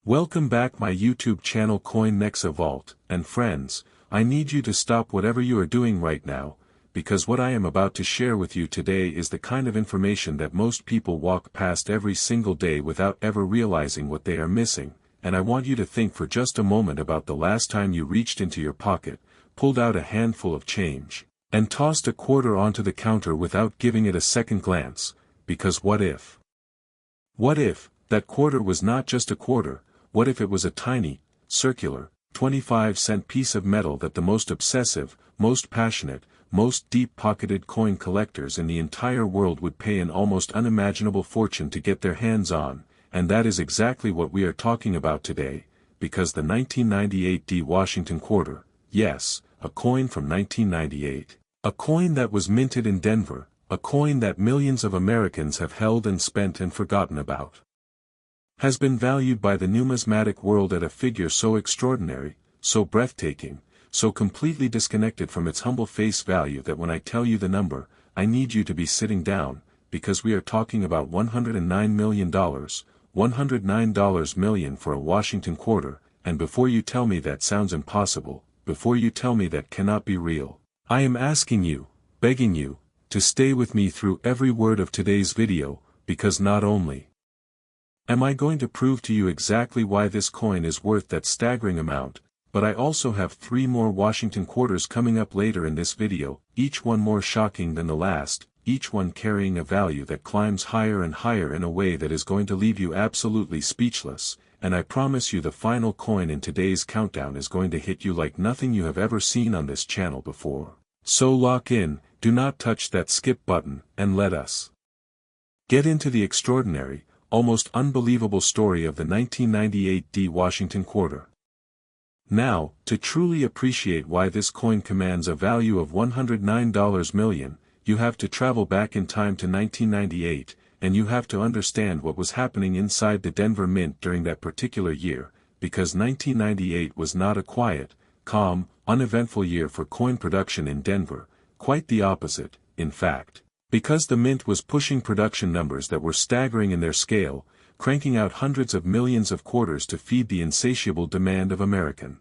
Welcome back my YouTube channel Coin Nexa Vault, and friends, I need you to stop whatever you are doing right now, because what I am about to share with you today is the kind of information that most people walk past every single day without ever realizing what they are missing, and I want you to think for just a moment about the last time you reached into your pocket, pulled out a handful of change, and tossed a quarter onto the counter without giving it a second glance, because what if? What if that quarter was not just a quarter? What if it was a tiny, circular, 25-cent piece of metal that the most obsessive, most passionate, most deep-pocketed coin collectors in the entire world would pay an almost unimaginable fortune to get their hands on, and that is exactly what we are talking about today, because the 1998 D Washington quarter, yes, a coin from 1998, a coin that was minted in Denver, a coin that millions of Americans have held and spent and forgotten about, has been valued by the numismatic world at a figure so extraordinary, so breathtaking, so completely disconnected from its humble face value that when I tell you the number, I need you to be sitting down, because we are talking about $109 million, $109 million for a Washington quarter, and before you tell me that sounds impossible, before you tell me that cannot be real, I am asking you, begging you, to stay with me through every word of today's video, because not only am I going to prove to you exactly why this coin is worth that staggering amount, but I also have 3 more Washington quarters coming up later in this video, each one more shocking than the last, each one carrying a value that climbs higher and higher in a way that is going to leave you absolutely speechless, and I promise you the final coin in today's countdown is going to hit you like nothing you have ever seen on this channel before. So lock in, do not touch that skip button, and let us get into the extraordinary, almost unbelievable story of the 1998 D Washington quarter. Now, to truly appreciate why this coin commands a value of $109 million, you have to travel back in time to 1998, and you have to understand what was happening inside the Denver Mint during that particular year, because 1998 was not a quiet, calm, uneventful year for coin production in Denver, quite the opposite, in fact. Because the Mint was pushing production numbers that were staggering in their scale, cranking out hundreds of millions of quarters to feed the insatiable demand of American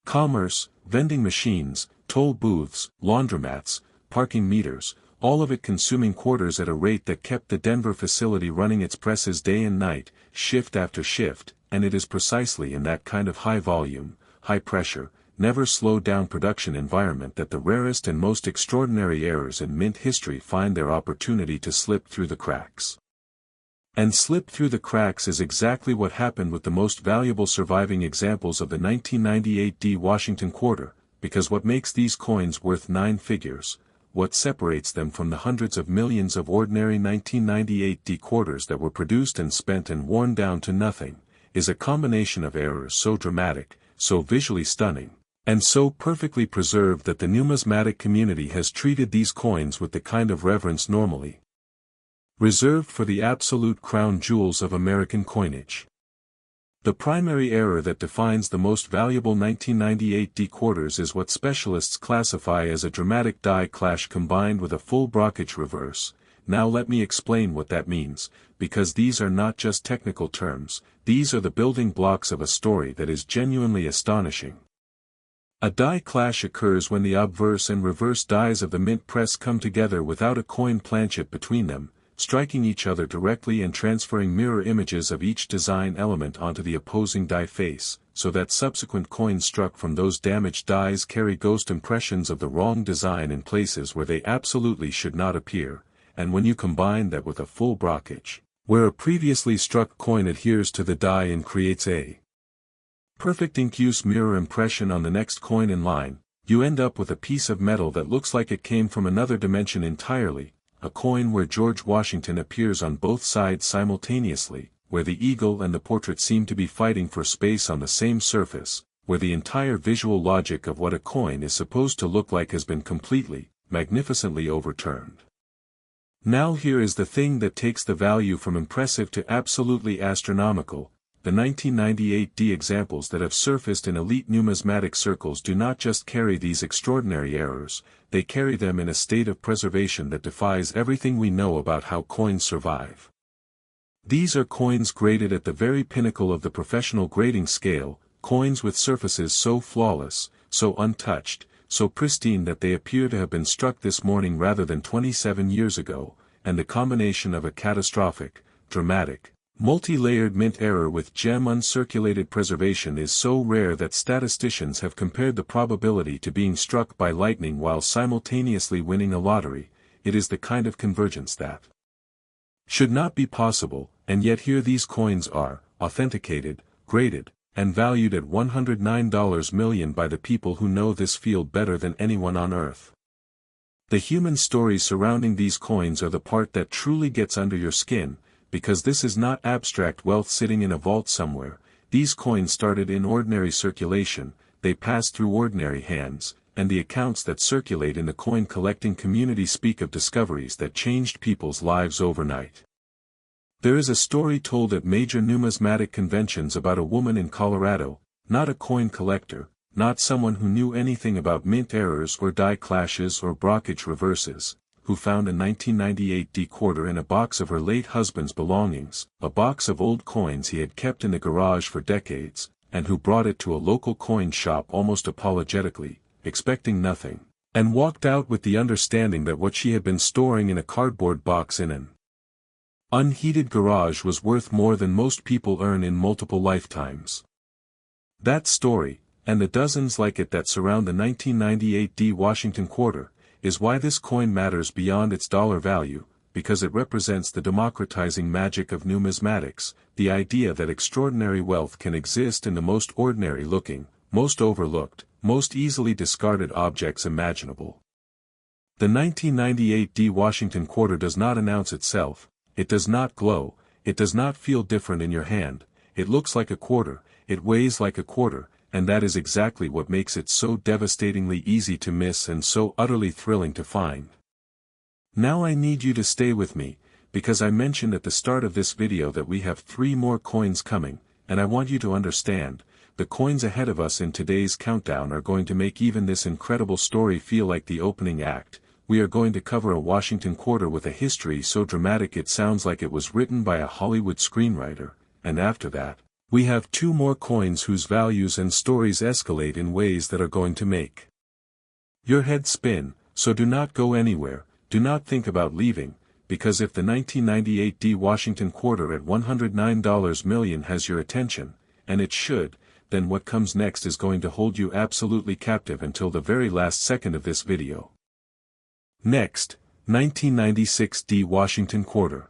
commerce, vending machines, toll booths, laundromats, parking meters, all of it consuming quarters at a rate that kept the Denver facility running its presses day and night, shift after shift, and it is precisely in that kind of high volume, high pressure, never slowed down production environment that the rarest and most extraordinary errors in Mint history find their opportunity to slip through the cracks. And slip through the cracks is exactly what happened with the most valuable surviving examples of the 1998 D Washington quarter, because what makes these coins worth 9 figures, what separates them from the hundreds of millions of ordinary 1998 D quarters that were produced and spent and worn down to nothing, is a combination of errors so dramatic, so visually stunning, and so perfectly preserved that the numismatic community has treated these coins with the kind of reverence normally reserved for the absolute crown jewels of American coinage. The primary error that defines the most valuable 1998 D quarters is what specialists classify as a dramatic die clash combined with a full brockage reverse. Now let me explain what that means, because these are not just technical terms, these are the building blocks of a story that is genuinely astonishing. A die clash occurs when the obverse and reverse dies of the Mint press come together without a coin planchet between them, striking each other directly and transferring mirror images of each design element onto the opposing die face, so that subsequent coins struck from those damaged dies carry ghost impressions of the wrong design in places where they absolutely should not appear, and when you combine that with a full brockage, where a previously struck coin adheres to the die and creates a perfect incuse mirror impression on the next coin in line, you end up with a piece of metal that looks like it came from another dimension entirely, a coin where George Washington appears on both sides simultaneously, where the eagle and the portrait seem to be fighting for space on the same surface, where the entire visual logic of what a coin is supposed to look like has been completely, magnificently overturned. Now here is the thing that takes the value from impressive to absolutely astronomical. The 1998 D examples that have surfaced in elite numismatic circles do not just carry these extraordinary errors, they carry them in a state of preservation that defies everything we know about how coins survive. These are coins graded at the very pinnacle of the professional grading scale, coins with surfaces so flawless, so untouched, so pristine that they appear to have been struck this morning rather than 27 years ago, and the combination of a catastrophic, dramatic, multi-layered mint error with gem uncirculated preservation is so rare that statisticians have compared the probability to being struck by lightning while simultaneously winning a lottery. It is the kind of convergence that should not be possible, and yet here these coins are, authenticated, graded, and valued at $109 million by the people who know this field better than anyone on earth. The human stories surrounding these coins are the part that truly gets under your skin, because this is not abstract wealth sitting in a vault somewhere. These coins started in ordinary circulation, they passed through ordinary hands, and the accounts that circulate in the coin collecting community speak of discoveries that changed people's lives overnight. There is a story told at major numismatic conventions about a woman in Colorado, not a coin collector, not someone who knew anything about mint errors or die clashes or brockage reverses, who found a 1998 D-quarter in a box of her late husband's belongings, a box of old coins he had kept in the garage for decades, and who brought it to a local coin shop almost apologetically, expecting nothing, and walked out with the understanding that what she had been storing in a cardboard box in an unheated garage was worth more than most people earn in multiple lifetimes. That story, and the dozens like it that surround the 1998 D Washington quarter, is why this coin matters beyond its dollar value, because it represents the democratizing magic of numismatics, the idea that extraordinary wealth can exist in the most ordinary-looking, most overlooked, most easily discarded objects imaginable. The 1998 D Washington quarter does not announce itself, it does not glow, it does not feel different in your hand, it looks like a quarter, it weighs like a quarter, and that is exactly what makes it so devastatingly easy to miss and so utterly thrilling to find. Now I need you to stay with me, because I mentioned at the start of this video that we have 3 more coins coming, and I want you to understand, the coins ahead of us in today's countdown are going to make even this incredible story feel like the opening act. We are going to cover a Washington quarter with a history so dramatic it sounds like it was written by a Hollywood screenwriter, and after that, we have 2 more coins whose values and stories escalate in ways that are going to make your head spin, so do not go anywhere, do not think about leaving, because if the 1998 D Washington quarter at $109 million has your attention, and it should, then what comes next is going to hold you absolutely captive until the very last second of this video. Next, 1996 D Washington quarter.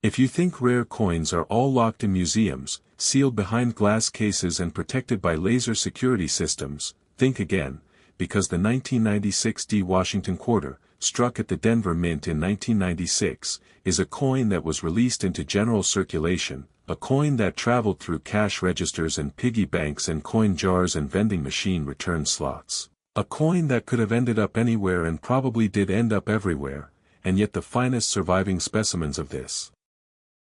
If you think rare coins are all locked in museums, sealed behind glass cases and protected by laser security systems, think again, because the 1996 D Washington quarter, struck at the Denver Mint in 1996, is a coin that was released into general circulation, a coin that traveled through cash registers and piggy banks and coin jars and vending machine return slots. A coin that could have ended up anywhere and probably did end up everywhere, and yet the finest surviving specimens of this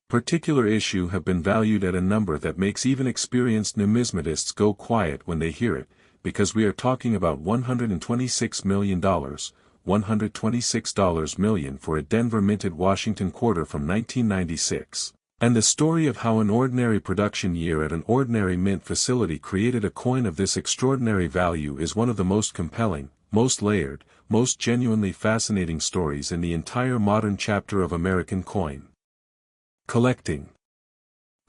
particular issue have been valued at a number that makes even experienced numismatists go quiet when they hear it, because we are talking about $126 million, $126 million for a Denver minted Washington quarter from 1996. And the story of how an ordinary production year at an ordinary mint facility created a coin of this extraordinary value is one of the most compelling, most layered, most genuinely fascinating stories in the entire modern chapter of American coin collecting.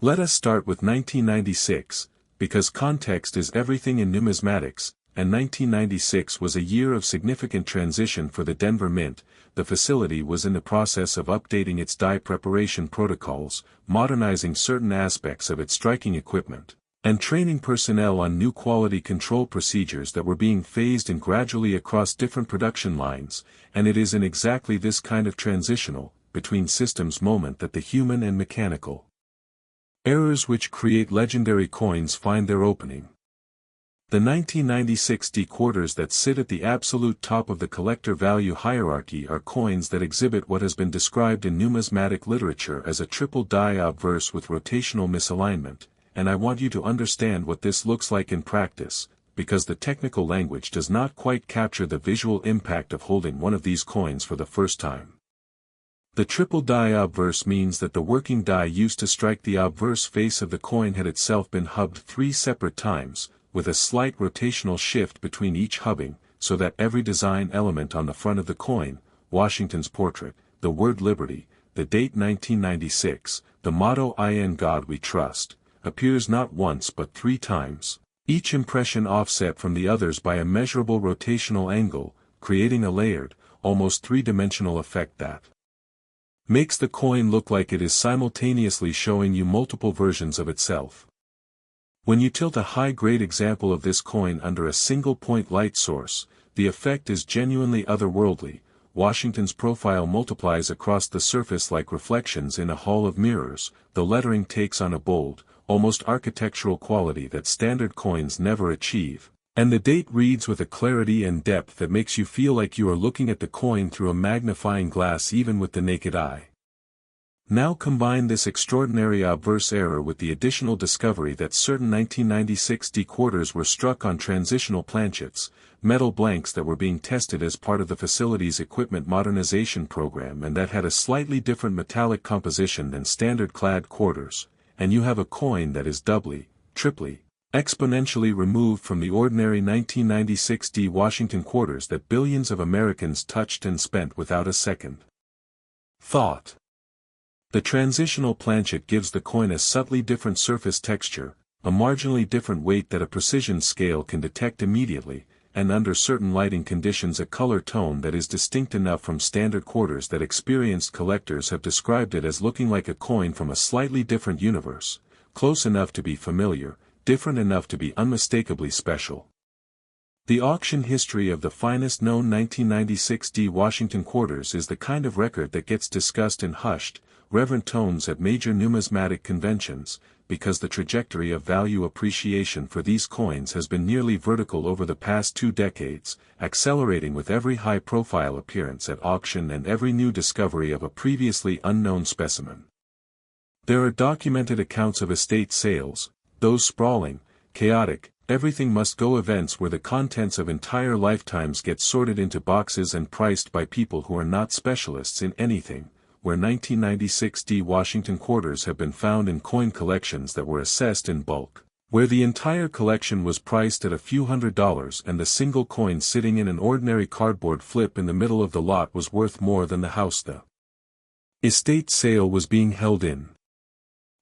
Let us start with 1996, because context is everything in numismatics, and 1996 was a year of significant transition for the Denver Mint. The facility was in the process of updating its die preparation protocols, modernizing certain aspects of its striking equipment, and training personnel on new quality control procedures that were being phased in gradually across different production lines, and it is in exactly this kind of transitional, between systems moment that the human and mechanical errors which create legendary coins find their opening. The 1996 D quarters that sit at the absolute top of the collector value hierarchy are coins that exhibit what has been described in numismatic literature as a triple die obverse with rotational misalignment, and I want you to understand what this looks like in practice, because the technical language does not quite capture the visual impact of holding one of these coins for the first time. The triple die obverse means that the working die used to strike the obverse face of the coin had itself been hubbed 3 separate times, with a slight rotational shift between each hubbing, so that every design element on the front of the coin, Washington's portrait, the word Liberty, the date 1996, the motto In God We Trust, appears not once but 3 times, each impression offset from the others by a measurable rotational angle, creating a layered, almost 3-dimensional effect that makes the coin look like it is simultaneously showing you multiple versions of itself. When you tilt a high-grade example of this coin under a single-point light source, the effect is genuinely otherworldly. Washington's profile multiplies across the surface like reflections in a hall of mirrors, the lettering takes on a bold, almost architectural quality that standard coins never achieve, and the date reads with a clarity and depth that makes you feel like you are looking at the coin through a magnifying glass even with the naked eye. Now combine this extraordinary obverse error with the additional discovery that certain 1996 D-quarters were struck on transitional planchets, metal blanks that were being tested as part of the facility's equipment modernization program and that had a slightly different metallic composition than standard clad quarters, and you have a coin that is doubly, triply, exponentially removed from the ordinary 1996 D Washington quarters that billions of Americans touched and spent without a second thought. The transitional planchet gives the coin a subtly different surface texture, a marginally different weight that a precision scale can detect immediately, and under certain lighting conditions a color tone that is distinct enough from standard quarters that experienced collectors have described it as looking like a coin from a slightly different universe, close enough to be familiar, different enough to be unmistakably special. The auction history of the finest known 1996 D Washington quarters is the kind of record that gets discussed in hushed, reverent tones at major numismatic conventions, because the trajectory of value appreciation for these coins has been nearly vertical over the past 2 decades, accelerating with every high-profile appearance at auction and every new discovery of a previously unknown specimen. There are documented accounts of estate sales, those sprawling, chaotic, everything-must-go events where the contents of entire lifetimes get sorted into boxes and priced by people who are not specialists in anything, where 1996 D Washington quarters have been found in coin collections that were assessed in bulk, where the entire collection was priced at a few $100s and the single coin sitting in an ordinary cardboard flip in the middle of the lot was worth more than the house the estate sale was being held in.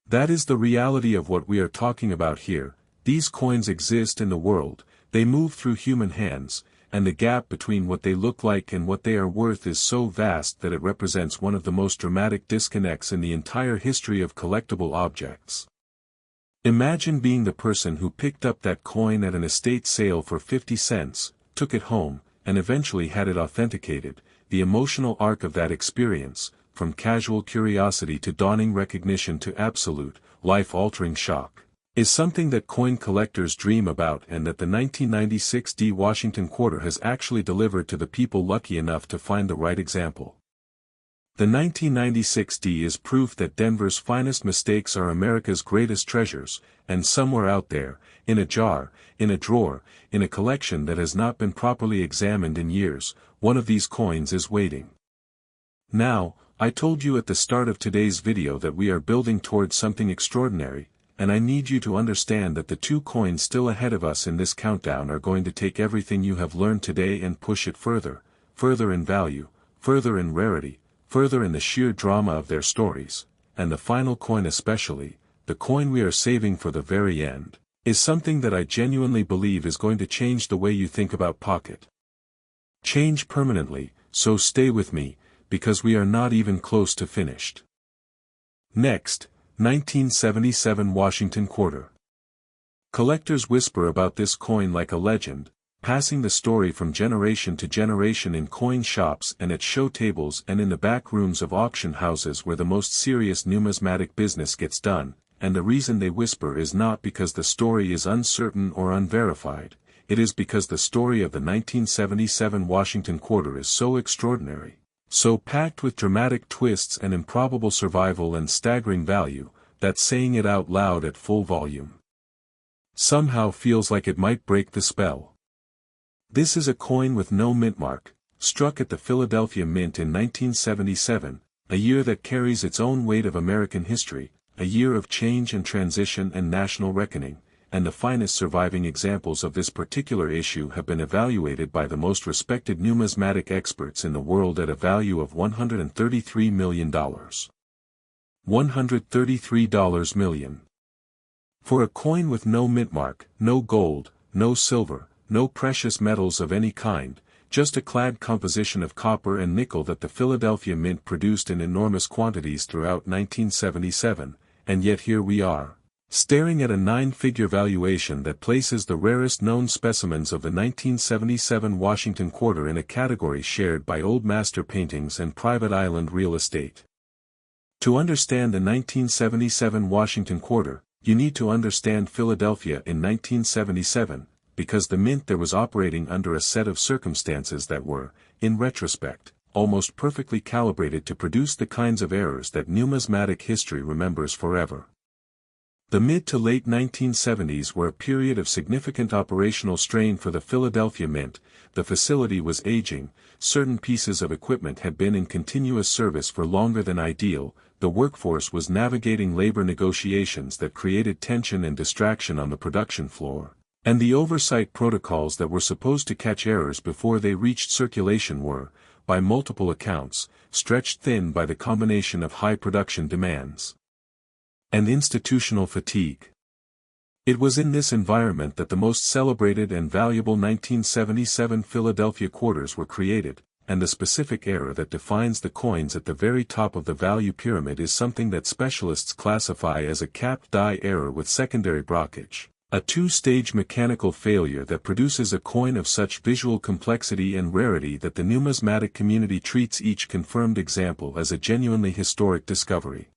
That is the reality of what we are talking about here. These coins exist in the world, they move through human hands, and the gap between what they look like and what they are worth is so vast that it represents one of the most dramatic disconnects in the entire history of collectible objects. Imagine being the person who picked up that coin at an estate sale for 50 cents, took it home, and eventually had it authenticated. The emotional arc of that experience, from casual curiosity to dawning recognition to absolute, life-altering shock, is something that coin collectors dream about and that the 1996 D Washington quarter has actually delivered to the people lucky enough to find the right example. The 1996 D is proof that Denver's finest mistakes are America's greatest treasures, and somewhere out there, in a jar, in a drawer, in a collection that has not been properly examined in years, one of these coins is waiting. Now, I told you at the start of today's video that we are building towards something extraordinary, and I need you to understand that the 2 coins still ahead of us in this countdown are going to take everything you have learned today and push it further, further in value, further in rarity, further in the sheer drama of their stories, and the final coin especially, the coin we are saving for the very end, is something that I genuinely believe is going to change the way you think about pocket change permanently, so stay with me, because we are not even close to finished. Next, 1977 Washington quarter. Collectors whisper about this coin like a legend, passing the story from generation to generation in coin shops and at show tables and in the back rooms of auction houses where the most serious numismatic business gets done, and the reason they whisper is not because the story is uncertain or unverified, it is because the story of the 1977 Washington quarter is so extraordinary, so packed with dramatic twists and improbable survival and staggering value, that saying it out loud at full volume somehow feels like it might break the spell. This is a coin with no mint mark, struck at the Philadelphia Mint in 1977, a year that carries its own weight of American history, a year of change and transition and national reckoning, and the finest surviving examples of this particular issue have been evaluated by the most respected numismatic experts in the world at a value of $133 million. $133 million. For a coin with no mint mark, no gold, no silver, no precious metals of any kind, just a clad composition of copper and nickel that the Philadelphia Mint produced in enormous quantities throughout 1977, and yet here we are, staring at a 9-figure valuation that places the rarest known specimens of the 1977 Washington quarter in a category shared by old master paintings and private island real estate. To understand the 1977 Washington quarter, you need to understand Philadelphia in 1977, because the mint there was operating under a set of circumstances that were, in retrospect, almost perfectly calibrated to produce the kinds of errors that numismatic history remembers forever. The mid to late 1970s were a period of significant operational strain for the Philadelphia Mint. The facility was aging, certain pieces of equipment had been in continuous service for longer than ideal, the workforce was navigating labor negotiations that created tension and distraction on the production floor, and the oversight protocols that were supposed to catch errors before they reached circulation were, by multiple accounts, stretched thin by the combination of high production demands and institutional fatigue. It was in this environment that the most celebrated and valuable 1977 Philadelphia quarters were created, and the specific error that defines the coins at the very top of the value pyramid is something that specialists classify as a capped die error with secondary brockage, a two-stage mechanical failure that produces a coin of such visual complexity and rarity that the numismatic community treats each confirmed example as a genuinely historic discovery.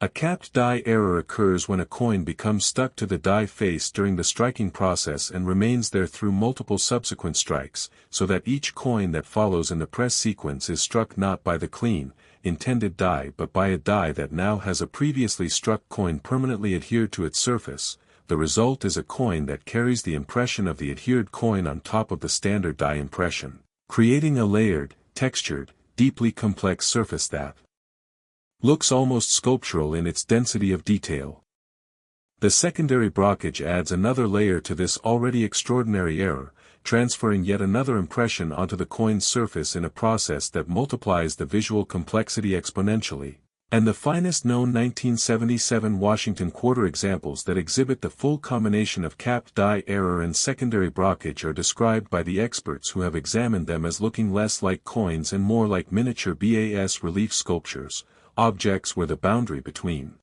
A capped die error occurs when a coin becomes stuck to the die face during the striking process and remains there through multiple subsequent strikes, so that each coin that follows in the press sequence is struck not by the clean, intended die but by a die that now has a previously struck coin permanently adhered to its surface. The result is a coin that carries the impression of the adhered coin on top of the standard die impression, creating a layered, textured, deeply complex surface that looks almost sculptural in its density of detail. The secondary brockage adds another layer to this already extraordinary error, transferring yet another impression onto the coin's surface in a process that multiplies the visual complexity exponentially. And the finest known 1977 Washington quarter examples that exhibit the full combination of capped die error and secondary brockage are described by the experts who have examined them as looking less like coins and more like miniature bas-relief sculptures, objects where the boundary between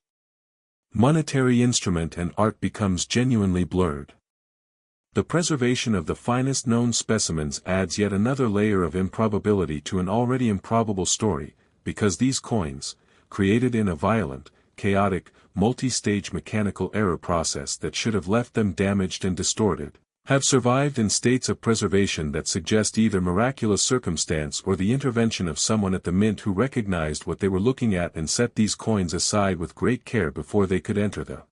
monetary instrument and art becomes genuinely blurred. The preservation of the finest known specimens adds yet another layer of improbability to an already improbable story, because these coins, created in a violent, chaotic, multi-stage mechanical error process that should have left them damaged and distorted, have survived in states of preservation that suggest either miraculous circumstance or the intervention of someone at the mint who recognized what they were looking at and set these coins aside with great care before they could enter the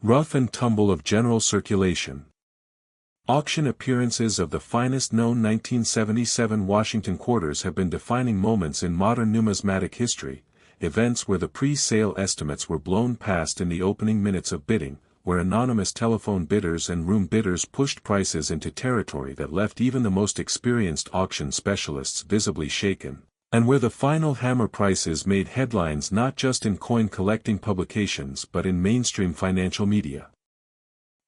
rough and tumble of general circulation. Auction appearances of the finest known 1977 Washington quarters have been defining moments in modern numismatic history, events where the pre-sale estimates were blown past in the opening minutes of bidding, where anonymous telephone bidders and room bidders pushed prices into territory that left even the most experienced auction specialists visibly shaken, and where the final hammer prices made headlines not just in coin collecting publications but in mainstream financial media.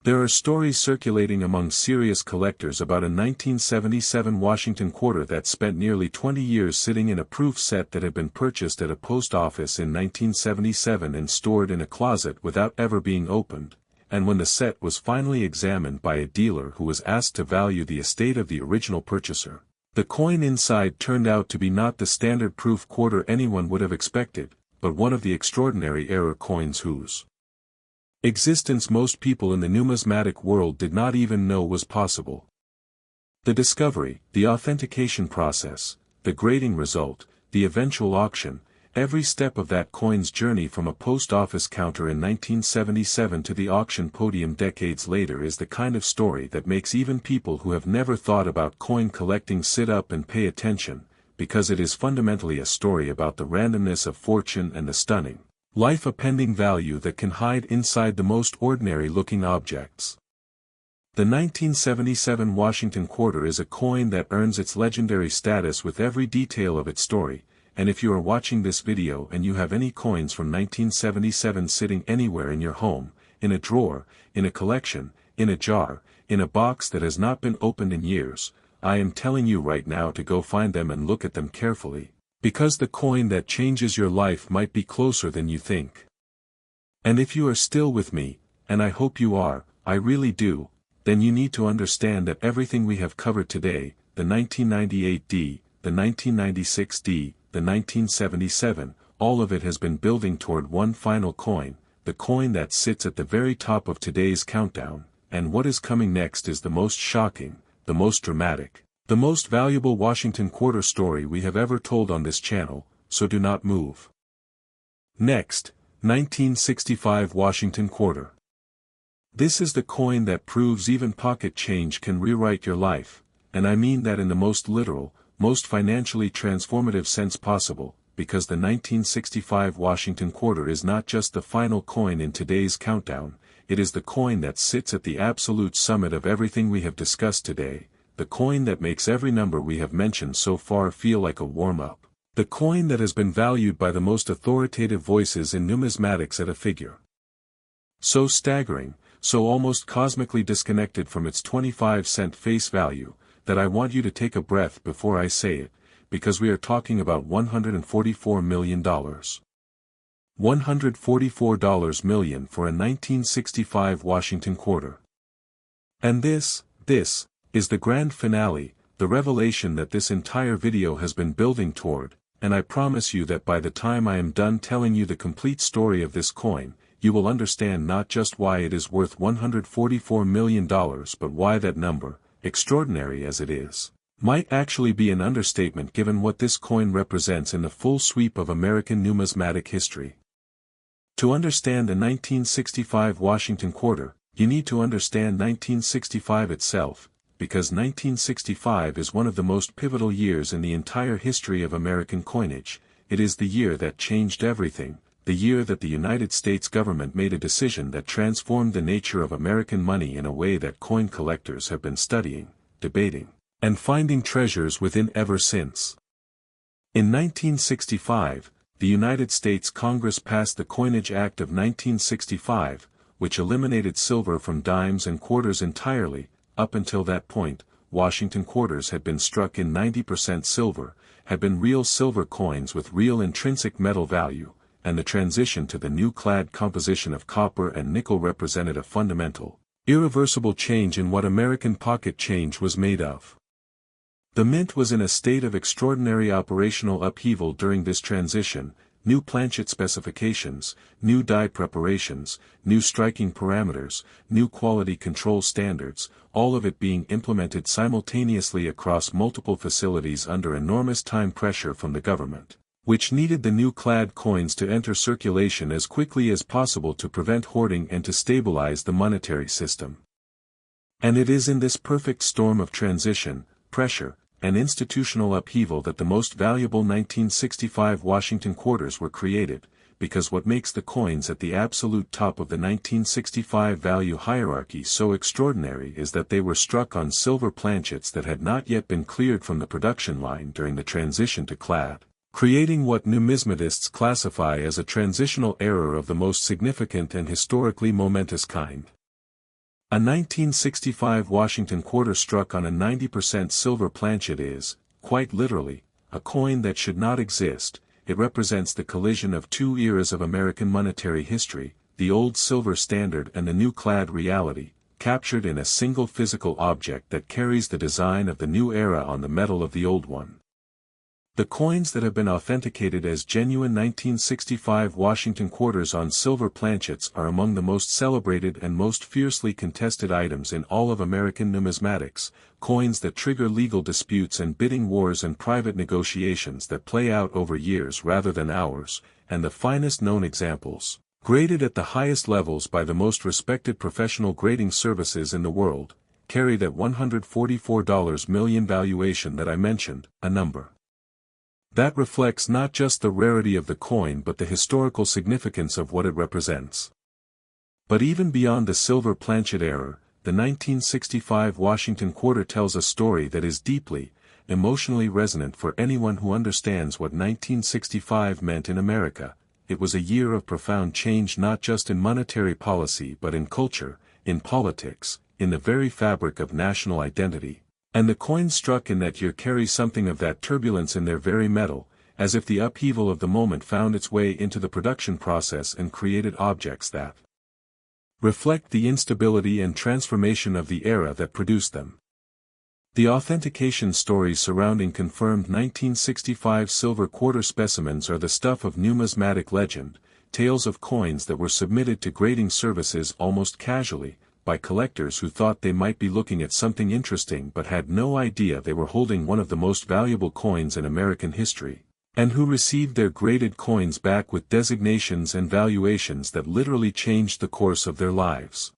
There are stories circulating among serious collectors about a 1977 Washington quarter that spent nearly 20 years sitting in a proof set that had been purchased at a post office in 1977 and stored in a closet without ever being opened, and when the set was finally examined by a dealer who was asked to value the estate of the original purchaser, the coin inside turned out to be not the standard proof quarter anyone would have expected, but one of the extraordinary error coins whose existence most people in the numismatic world did not even know was possible. The discovery, the authentication process, the grading result, the eventual auction, every step of that coin's journey from a post office counter in 1977 to the auction podium decades later is the kind of story that makes even people who have never thought about coin collecting sit up and pay attention, because it is fundamentally a story about the randomness of fortune and the stunning, life-appending value that can hide inside the most ordinary-looking objects. The 1977 Washington quarter is a coin that earns its legendary status with every detail of its story, and if you are watching this video and you have any coins from 1977 sitting anywhere in your home, in a drawer, in a collection, in a jar, in a box that has not been opened in years, I am telling you right now to go find them and look at them carefully, because the coin that changes your life might be closer than you think. And if you are still with me, and I hope you are, I really do, then you need to understand that everything we have covered today, the 1998D, the 1996D, the 1977, all of it has been building toward one final coin, the coin that sits at the very top of today's countdown, and what is coming next is the most shocking, the most dramatic, the most valuable Washington quarter story we have ever told on this channel, so do not move. Next, 1965 Washington quarter. This is the coin that proves even pocket change can rewrite your life, and I mean that in the most literal, most financially transformative sense possible, because the 1965 Washington quarter is not just the final coin in today's countdown, it is the coin that sits at the absolute summit of everything we have discussed today, the coin that makes every number we have mentioned so far feel like a warm-up, the coin that has been valued by the most authoritative voices in numismatics at a figure so staggering, so almost cosmically disconnected from its 25-cent face value, that I want you to take a breath before I say it, because we are talking about $144 million. $144 million for a 1965 Washington quarter. And this is the grand finale, the revelation that this entire video has been building toward, and I promise you that by the time I am done telling you the complete story of this coin, you will understand not just why it is worth $144 million but why that number, extraordinary as it is, might actually be an understatement given what this coin represents in the full sweep of American numismatic history. To understand the 1965 Washington quarter, you need to understand 1965 itself, because 1965 is one of the most pivotal years in the entire history of American coinage. It is the year that changed everything, the year that the United States government made a decision that transformed the nature of American money in a way that coin collectors have been studying, debating, and finding treasures within ever since. In 1965, the United States Congress passed the Coinage Act of 1965, which eliminated silver from dimes and quarters entirely. Up until that point, Washington quarters had been struck in 90% silver, had been real silver coins with real intrinsic metal value, and the transition to the new clad composition of copper and nickel represented a fundamental, irreversible change in what American pocket change was made of. The mint was in a state of extraordinary operational upheaval during this transition, new planchet specifications, new die preparations, new striking parameters, new quality control standards, all of it being implemented simultaneously across multiple facilities under enormous time pressure from the government, which needed the new clad coins to enter circulation as quickly as possible to prevent hoarding and to stabilize the monetary system. And it is in this perfect storm of transition, pressure, and institutional upheaval that the most valuable 1965 Washington quarters were created, because what makes the coins at the absolute top of the 1965 value hierarchy so extraordinary is that they were struck on silver planchets that had not yet been cleared from the production line during the transition to clad, creating what numismatists classify as a transitional error of the most significant and historically momentous kind. A 1965 Washington quarter struck on a 90% silver planchet is, quite literally, a coin that should not exist. It represents the collision of two eras of American monetary history, the old silver standard and the new clad reality, captured in a single physical object that carries the design of the new era on the metal of the old one. The coins that have been authenticated as genuine 1965 Washington quarters on silver planchets are among the most celebrated and most fiercely contested items in all of American numismatics, coins that trigger legal disputes and bidding wars and private negotiations that play out over years rather than hours, and the finest known examples, graded at the highest levels by the most respected professional grading services in the world, carry that $144 million valuation that I mentioned, a number That reflects not just the rarity of the coin but the historical significance of what it represents. But even beyond the silver planchet era, the 1965 Washington quarter tells a story that is deeply, emotionally resonant for anyone who understands what 1965 meant in America. It was a year of profound change not just in monetary policy but in culture, in politics, in the very fabric of national identity. And the coins struck in that year carry something of that turbulence in their very metal, as if the upheaval of the moment found its way into the production process and created objects that reflect the instability and transformation of the era that produced them. The authentication stories surrounding confirmed 1965 silver quarter specimens are the stuff of numismatic legend, tales of coins that were submitted to grading services almost casually, by collectors who thought they might be looking at something interesting but had no idea they were holding one of the most valuable coins in American history, and who received their graded coins back with designations and valuations that literally changed the course of their lives.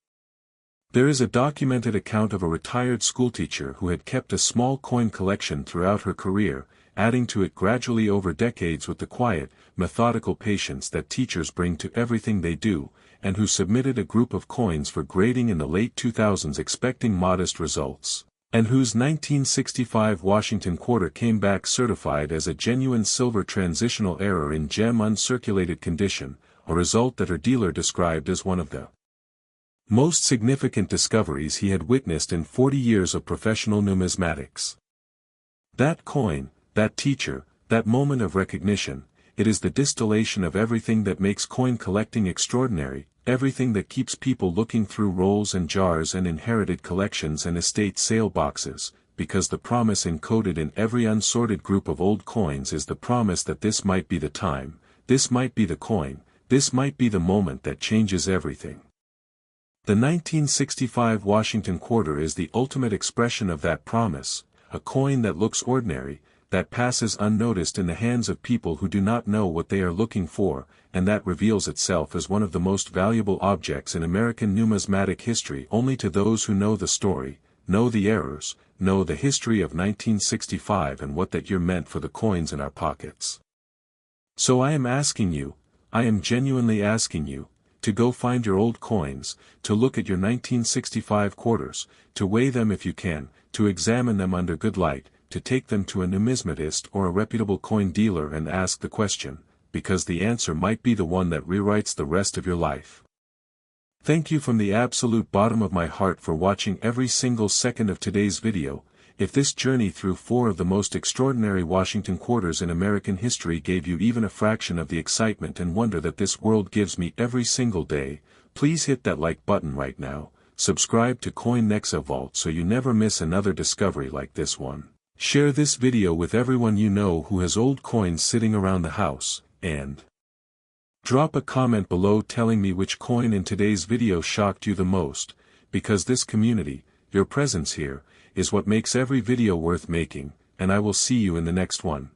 There is a documented account of a retired schoolteacher who had kept a small coin collection throughout her career, adding to it gradually over decades with the quiet, methodical patience that teachers bring to everything they do, and who submitted a group of coins for grading in the late 2000s expecting modest results, and whose 1965 Washington quarter came back certified as a genuine silver transitional error in gem uncirculated condition, a result that her dealer described as one of the most significant discoveries he had witnessed in 40 years of professional numismatics. That coin, that teacher, that moment of recognition, it is the distillation of everything that makes coin collecting extraordinary, everything that keeps people looking through rolls and jars and inherited collections and estate sale boxes, because the promise encoded in every unsorted group of old coins is the promise that this might be the time, this might be the coin, this might be the moment that changes everything. The 1965 Washington quarter is the ultimate expression of that promise, a coin that looks ordinary, that passes unnoticed in the hands of people who do not know what they are looking for, and that reveals itself as one of the most valuable objects in American numismatic history only to those who know the story, know the errors, know the history of 1965 and what that year meant for the coins in our pockets. So I am asking you, I am genuinely asking you, to go find your old coins, to look at your 1965 quarters, to weigh them if you can, to examine them under good light, to take them to a numismatist or a reputable coin dealer and ask the question, because the answer might be the one that rewrites the rest of your life. Thank you from the absolute bottom of my heart for watching every single second of today's video. If this journey through 4 of the most extraordinary Washington quarters in American history gave you even a fraction of the excitement and wonder that this world gives me every single day, please hit that like button right now, subscribe to Coin Nexa Vault so you never miss another discovery like this one. Share this video with everyone you know who has old coins sitting around the house, and drop a comment below telling me which coin in today's video shocked you the most, because this community, your presence here, is what makes every video worth making, and I will see you in the next one.